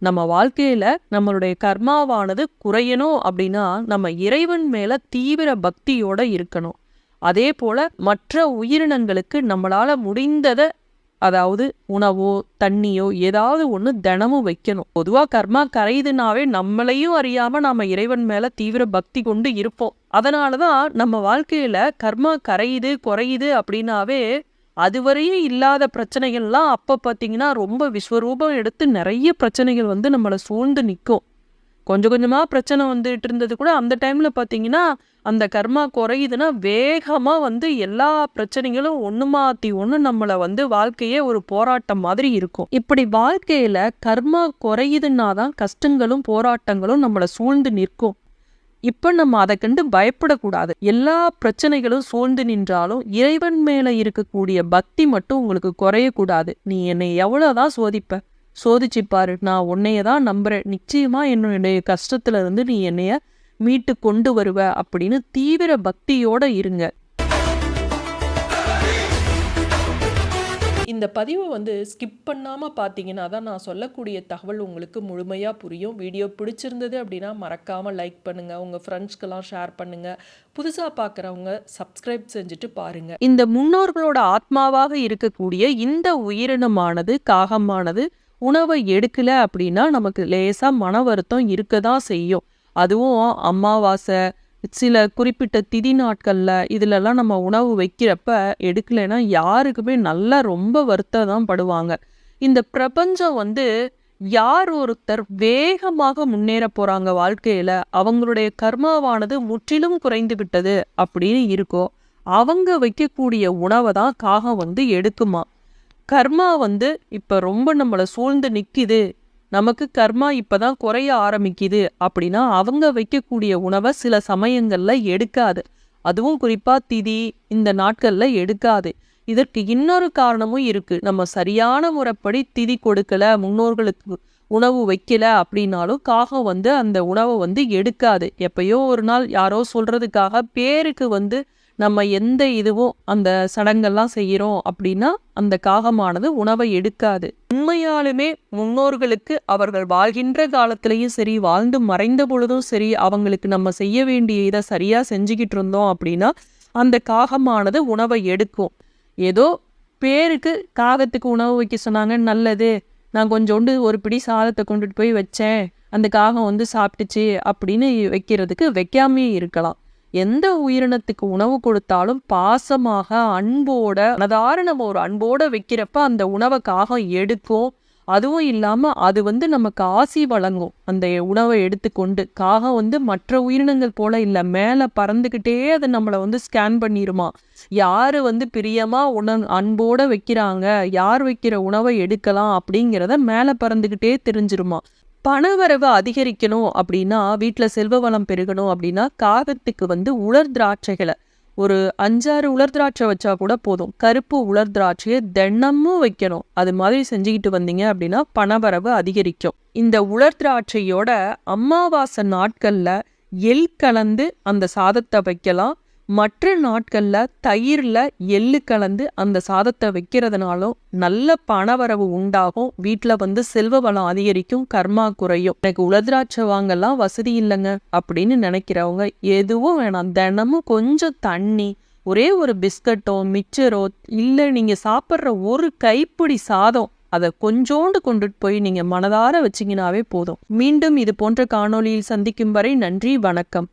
நம்ம வாழ்க்கையில நம்மளுடைய கர்மாவானது குறையணும் அப்படின்னா நம்ம இறைவன் மேல தீவிர பக்தியோட இருக்கணும். அதே போல மற்ற உயிரினங்களுக்கு நம்மளால முடிந்ததை, அதாவது உணவோ தண்ணியோ ஏதாவது ஒன்று தினமும் வைக்கணும். பொதுவாக கர்மா கரையுதுனாவே நம்மளையும் அறியாம நாம இறைவன் மேல தீவிர பக்தி கொண்டு இருப்போம். அதனாலதான் நம்ம வாழ்க்கையில கர்மா கரையுது குறையுது அப்படின்னாவே அதுவரையும் இல்லாத பிரச்சனைகள்லாம் அப்ப பார்த்தீங்கன்னா ரொம்ப விஸ்வரூபம் எடுத்து நிறைய பிரச்சனைகள் வந்து நம்மளை சூழ்ந்து நிற்கும். கொஞ்சம் கொஞ்சமா பிரச்சனை வந்துட்டு இருந்தது கூட அந்த டைம்ல பார்த்தீங்கன்னா அந்த கர்மா குறையுதுன்னா வேகமா வந்து எல்லா பிரச்சனைகளும் ஒன்று மாற்றி ஒன்று நம்மளை வந்து வாழ்க்கையே ஒரு போராட்டம் மாதிரி இருக்கும். இப்படி வாழ்க்கையில கர்மா குறையுதுன்னா தான் கஷ்டங்களும் போராட்டங்களும் நம்மளை சூழ்ந்து நிற்கும். இப்ப நம்ம அதை கண்டு பயப்படக்கூடாது. எல்லா பிரச்சனைகளும் சூழ்ந்து நின்றாலும் இறைவன் மேல இருக்கக்கூடிய பக்தி மட்டும் உங்களுக்கு குறையக்கூடாது. நீ என்னை எவ்வளவுதான் சோதிப்ப, சோதிச்சு பாரு, நான் உன்னையதான் நம்புறேன், நிச்சயமா என்னுடைய கஷ்டத்துல இருந்து நீ என்னைய மீட்டு கொண்டு வருவ அப்படின்னு தீவிர பக்தியோட இருங்க. இந்த பதிவை வந்து ஸ்கிப் பண்ணாமல் பார்த்தீங்கன்னா தான் நான் சொல்லக்கூடிய தகவல் உங்களுக்கு முழுமையாக புரியும். வீடியோ பிடிச்சிருந்தது அப்படின்னா மறக்காமல் லைக் பண்ணுங்கள், உங்கள் ஃப்ரெண்ட்ஸ்க்கெல்லாம் ஷேர் பண்ணுங்கள். புதுசாக பார்க்குறவங்க சப்ஸ்கிரைப் செஞ்சுட்டு பாருங்கள். இந்த முன்னோர்களோட ஆத்மாவாக இருக்கக்கூடிய இந்த உயிரினமானது, காகமானது உணவை எடுக்கலை அப்படின்னா நமக்கு லேசாக மன வருத்தம் இருக்க தான் செய்யும். அதுவும் அமாவாசை, சில குறிப்பிட்ட திதி நாட்கள்ல இதுலலாம் நம்ம உணவு வைக்கிறப்ப எடுக்கலைன்னா யாருக்குமே நல்லா ரொம்ப வருத்தம் தான் படுவாங்க. இந்த பிரபஞ்சம் வந்து யார் ஒருத்தர் வேகமாக முன்னேற போறாங்க வாழ்க்கையில, அவங்களுடைய கர்மாவானது முற்றிலும் குறைந்து விட்டது அப்படின்னு இருக்கோ அவங்க வைக்கக்கூடிய உணவை தான் காகம் வந்து எடுக்குமா. கர்மா வந்து இப்ப ரொம்ப நம்மளை சூழ்ந்து நிக்குது, நமக்கு கர்மா இப்பதான் குறைய ஆரம்பிக்குது அப்படின்னா அவங்க வைக்கக்கூடிய உணவை சில சமயங்கள்ல எடுக்காது. அதுவும் குறிப்பா திதி இந்த நாட்கள்ல எடுக்காது. இதற்கு இன்னொரு காரணமும் இருக்கு. நம்ம சரியான முறைப்படி திதி கொடுக்கல, முன்னோர்களுக்கு உணவு வைக்கல அப்படின்னாலும் காகம் வந்து அந்த உணவை வந்து எடுக்காது. எப்பயோ ஒரு நாள் யாரோ சொல்றதுக்காக பேருக்கு வந்து நம்ம எந்த இதுவும் அந்த சடங்கெல்லாம் செய்கிறோம் அப்படின்னா அந்த காகமானது உணவை எடுக்காது. உண்மையாலுமே முன்னோர்களுக்கு அவர்கள் வாழ்கின்ற காலத்திலையும் சரி, வாழ்ந்து மறைந்த பொழுதும் சரி, அவங்களுக்கு நம்ம செய்ய வேண்டிய இதை சரியா செஞ்சுக்கிட்டு இருந்தோம் அப்படின்னா அந்த காகமானது உணவை எடுக்கும். ஏதோ பேருக்கு காகத்துக்கு உணவு வைக்க சொன்னாங்க, நல்லது, நான் கொஞ்சோண்டு ஒரு பிடி சாதத்தை கொண்டுட்டு போய் வச்சேன், அந்த காகம் வந்து சாப்பிட்டுச்சு அப்படின்னு வைக்கிறதுக்கு வைக்காமே இருக்கலாம். எந்த உயிரினத்துக்கு உணவு கொடுத்தாலும் பாசமாக அன்போட மனதார நம்ம ஒரு அன்போட வைக்கிறப்ப அந்த உணவை காகம் எடுக்கும். அதுவும் இல்லாம அது வந்து நமக்கு ஆசி வழங்கும். அந்த உணவை எடுத்துக்கொண்டு காகம் வந்து மற்ற உயிரினங்கள் போல இல்லை, மேல பறந்துகிட்டே அதை நம்மளை வந்து ஸ்கேன் பண்ணிருமா. யாரு வந்து பிரியமா அன்போட வைக்கிறாங்க, யார் வைக்கிற உணவை எடுக்கலாம் அப்படிங்கிறத மேல பறந்துகிட்டே தெரிஞ்சிருமா. பணவரவு அதிகரிக்கணும் அப்படின்னா, வீட்டில் செல்வ வளம் பெருகணும் அப்படின்னா காகத்துக்கு வந்து உலர் திராட்சைகளை ஒரு 5-6 உலர் திராட்சை வச்சா கூட போதும். கருப்பு உலர் திராட்சையை தினமும் வைக்கணும். அது மாதிரி செஞ்சுக்கிட்டு வந்தீங்க அப்படின்னா பணவரவு அதிகரிக்கும். இந்த உலர் திராட்சையோட அமாவாசை நாட்கள்ல எள் கலந்து அந்த சாதத்தை வைக்கலாம். மற்ற நாட்கள்ல தயிர்ல எள்ளு கலந்து அந்த சாதத்தை வைக்கிறதுனாலும் நல்ல பணவரவு உண்டாகும். வீட்டுல வந்து செல்வ வளம் அதிகரிக்கும், கர்மா குறையும். எனக்கு உலர்திராட்சை வாங்கலாம் வசதி இல்லைங்க அப்படின்னு நினைக்கிறவங்க எதுவும் வேணாம். தினமும் கொஞ்சம் தண்ணி, ஒரே ஒரு பிஸ்கட்டோ மிச்சரோ இல்லை நீங்க சாப்பிட்ற ஒரு கைப்பிடி சாதம் அதை கொஞ்சோண்டு கொண்டுட்டு போய் நீங்க மனதார வச்சிங்கனாவே போதும். மீண்டும் இது போன்ற காணொளியில் சந்திக்கும் வரை நன்றி, வணக்கம்.